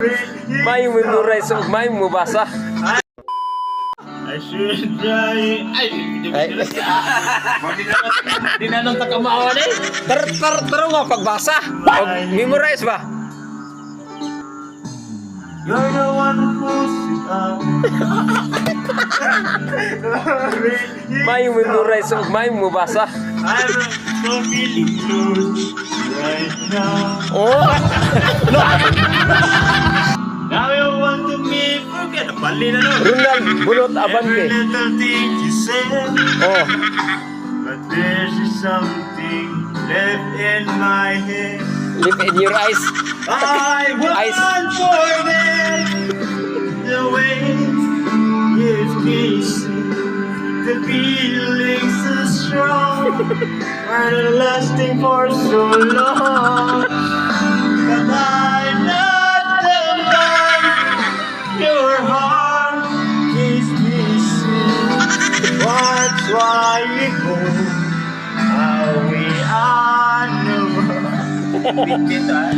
May memorize o may mabasa. I should try. Ay, di na nang takamawan eh. Taro nga pagbasa. O memorize ba? You're the one who's it up. May memorize o may mabasa. I'm so feeling close right now. Oh. Now you want to me forget the bali na no. Ronald Bulot Every Abante. little thing you said, Oh. but there's just something left in my head. Look in your eyes. I Eyes. won't forget the way you kiss me. The feelings so strong, are lasting for so long. But I not the one your heart is missing. That's why you go. How we are. Bigit ah.